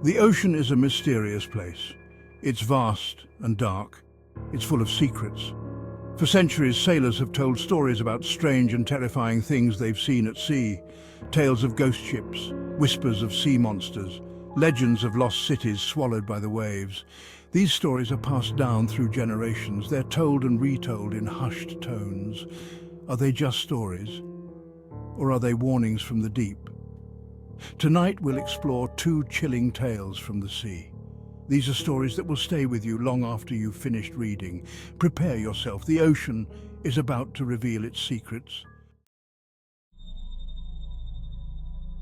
The ocean is a mysterious place. It's vast and dark. It's full of secrets. For centuries, sailors have told stories about strange and terrifying things they've seen at sea. Tales of ghost ships, whispers of sea monsters, legends of lost cities swallowed by the waves. These stories are passed down through generations. They're told and retold in hushed tones. Are they just stories? Or are they warnings from the deep? Tonight we'll explore two chilling tales from the sea. These are stories that will stay with you long after you've finished reading. Prepare yourself. The ocean is about to reveal its secrets.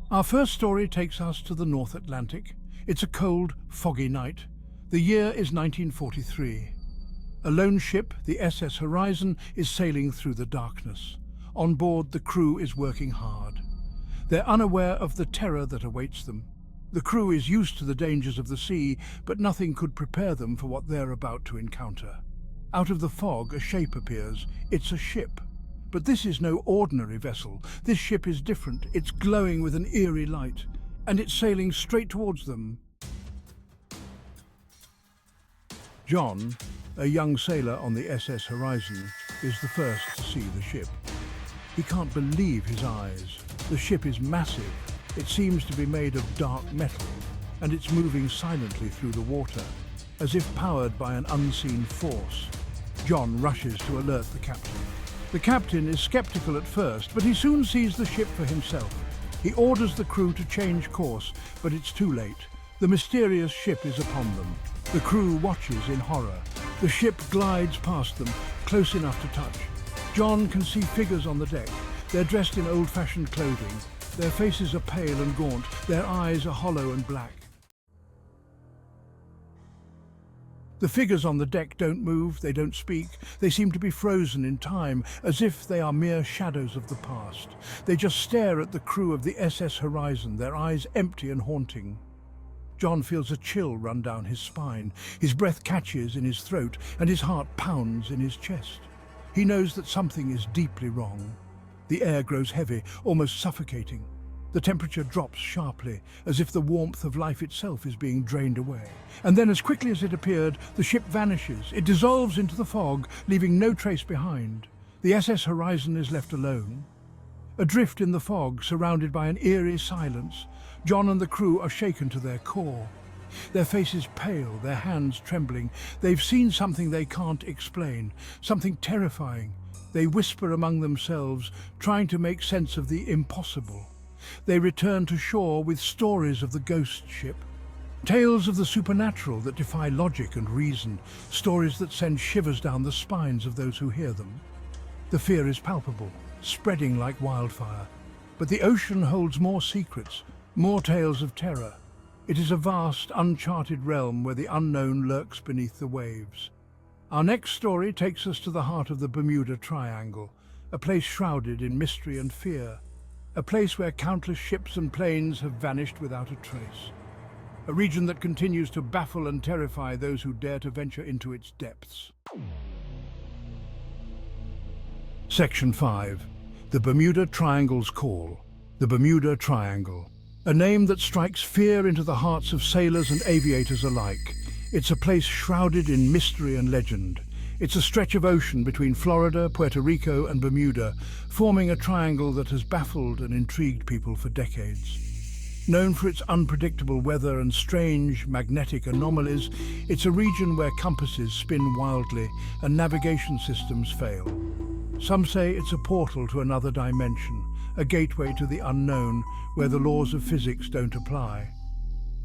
Our first story takes us to the North Atlantic. It's a cold, foggy night. The year is 1943. A lone ship, the SS Horizon, is sailing through the darkness. On board, the crew is working hard. They're unaware of the terror that awaits them. The crew is used to the dangers of the sea, but nothing could prepare them for what they're about to encounter. Out of the fog, a shape appears. It's a ship. But this is no ordinary vessel. This ship is different. It's glowing with an eerie light, and it's sailing straight towards them. John, a young sailor on the SS Horizon, is the first to see the ship. He can't believe his eyes. The ship is massive. It seems to be made of dark metal, and it's moving silently through the water, as if powered by an unseen force. John rushes to alert the captain. The captain is skeptical at first, but he soon sees the ship for himself. He orders the crew to change course, but it's too late. The mysterious ship is upon them. The crew watches in horror. The ship glides past them, close enough to touch. John can see figures on the deck. They're dressed in old-fashioned clothing. Their faces are pale and gaunt. Their eyes are hollow and black. The figures on the deck don't move, they don't speak. They seem to be frozen in time, as if they are mere shadows of the past. They just stare at the crew of the SS Horizon, their eyes empty and haunting. John feels a chill run down his spine. His breath catches in his throat, and his heart pounds in his chest. He knows that something is deeply wrong. The air grows heavy, almost suffocating. The temperature drops sharply, as if the warmth of life itself is being drained away. And then, as quickly as it appeared, the ship vanishes. It dissolves into the fog, leaving no trace behind. The SS Horizon is left alone. Adrift in the fog, surrounded by an eerie silence, John and the crew are shaken to their core. Their faces pale, their hands trembling. They've seen something they can't explain, something terrifying. They whisper among themselves, trying to make sense of the impossible. They return to shore with stories of the ghost ship. Tales of the supernatural that defy logic and reason. Stories that send shivers down the spines of those who hear them. The fear is palpable, spreading like wildfire. But the ocean holds more secrets, more tales of terror. It is a vast, uncharted realm where the unknown lurks beneath the waves. Our next story takes us to the heart of the Bermuda Triangle, a place shrouded in mystery and fear. A place where countless ships and planes have vanished without a trace. A region that continues to baffle and terrify those who dare to venture into its depths. Section 5. The Bermuda Triangle's Call. The Bermuda Triangle. A name that strikes fear into the hearts of sailors and aviators alike. It's a place shrouded in mystery and legend. It's a stretch of ocean between Florida, Puerto Rico and Bermuda, forming a triangle that has baffled and intrigued people for decades. Known for its unpredictable weather and strange magnetic anomalies, it's a region where compasses spin wildly and navigation systems fail. Some say it's a portal to another dimension, a gateway to the unknown where the laws of physics don't apply.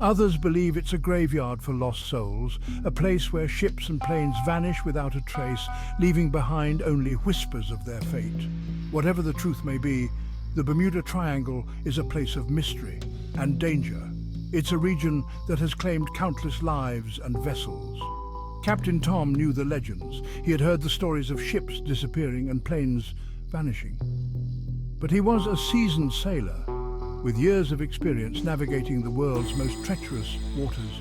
Others believe it's a graveyard for lost souls, a place where ships and planes vanish without a trace, leaving behind only whispers of their fate. Whatever the truth may be, the Bermuda Triangle is a place of mystery and danger. It's a region that has claimed countless lives and vessels. Captain Tom knew the legends. He had heard the stories of ships disappearing and planes vanishing. But he was a seasoned sailor, with years of experience navigating the world's most treacherous waters.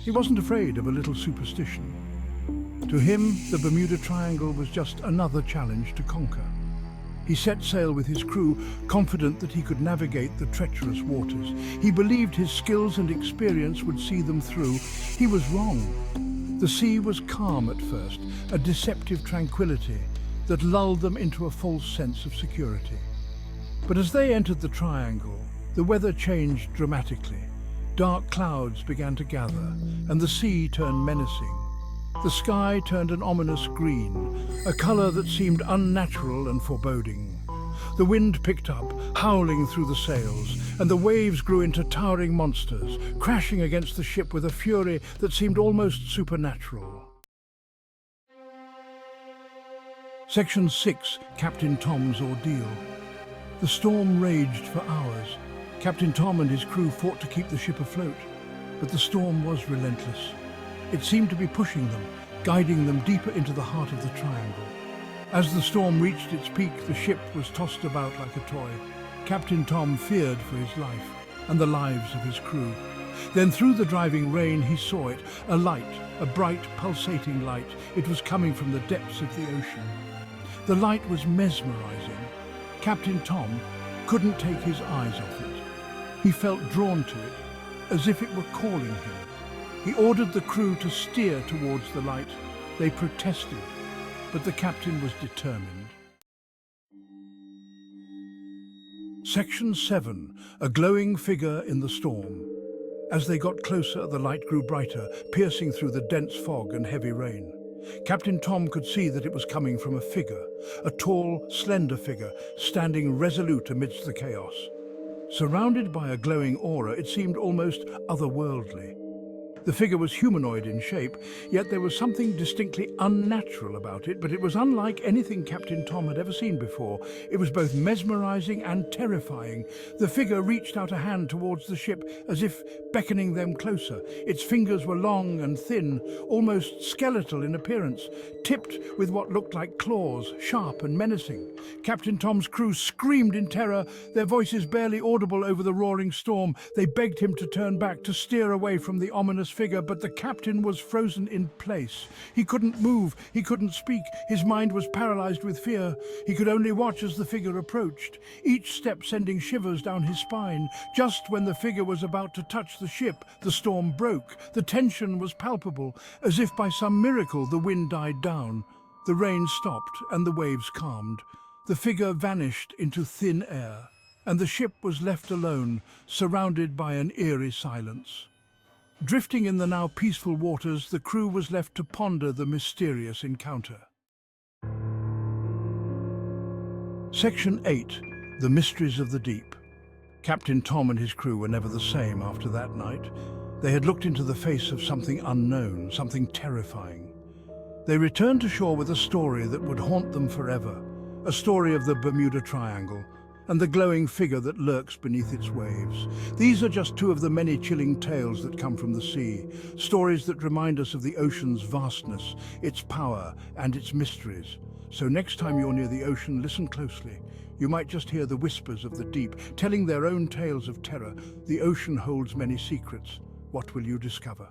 He wasn't afraid of a little superstition. To him, the Bermuda Triangle was just another challenge to conquer. He set sail with his crew, confident that he could navigate the treacherous waters. He believed his skills and experience would see them through. He was wrong. The sea was calm at first, a deceptive tranquility that lulled them into a false sense of security. But as they entered the triangle, the weather changed dramatically. Dark clouds began to gather, and the sea turned menacing. The sky turned an ominous green, a colour that seemed unnatural and foreboding. The wind picked up, howling through the sails, and the waves grew into towering monsters, crashing against the ship with a fury that seemed almost supernatural. Section 6, Captain Tom's Ordeal. The storm raged for hours. Captain Tom and his crew fought to keep the ship afloat, but the storm was relentless. It seemed to be pushing them, guiding them deeper into the heart of the triangle. As the storm reached its peak, the ship was tossed about like a toy. Captain Tom feared for his life and the lives of his crew. Then through the driving rain he saw it, a light, a bright, pulsating light. It was coming from the depths of the ocean. The light was mesmerizing. Captain Tom couldn't take his eyes off it. He felt drawn to it, as if it were calling him. He ordered the crew to steer towards the light. They protested, but the captain was determined. Section 7, a glowing figure in the storm. As they got closer, the light grew brighter, piercing through the dense fog and heavy rain. Captain Tom could see that it was coming from a figure, a tall, slender figure, standing resolute amidst the chaos. Surrounded by a glowing aura, it seemed almost otherworldly. The figure was humanoid in shape, yet there was something distinctly unnatural about it, but it was unlike anything Captain Tom had ever seen before. It was both mesmerizing and terrifying. The figure reached out a hand towards the ship, as if beckoning them closer. Its fingers were long and thin, almost skeletal in appearance, tipped with what looked like claws, sharp and menacing. Captain Tom's crew screamed in terror, their voices barely audible over the roaring storm. They begged him to turn back, to steer away from the ominous figure, but the captain was frozen in place. He couldn't move, he couldn't speak, his mind was paralyzed with fear. He could only watch as the figure approached, each step sending shivers down his spine. Just when the figure was about to touch the ship, the storm broke. The tension was palpable. As if by some miracle, the wind died down. The rain stopped and the waves calmed. The figure vanished into thin air, and the ship was left alone, surrounded by an eerie silence. Drifting in the now peaceful waters, the crew was left to ponder the mysterious encounter. Section 8, The Mysteries of the Deep. Captain Tom and his crew were never the same after that night. They had looked into the face of something unknown, something terrifying. They returned to shore with a story that would haunt them forever, a story of the Bermuda Triangle, and the glowing figure that lurks beneath its waves. These are just two of the many chilling tales that come from the sea, stories that remind us of the ocean's vastness, its power, and its mysteries. So next time you're near the ocean, listen closely. You might just hear the whispers of the deep, telling their own tales of terror. The ocean holds many secrets. What will you discover?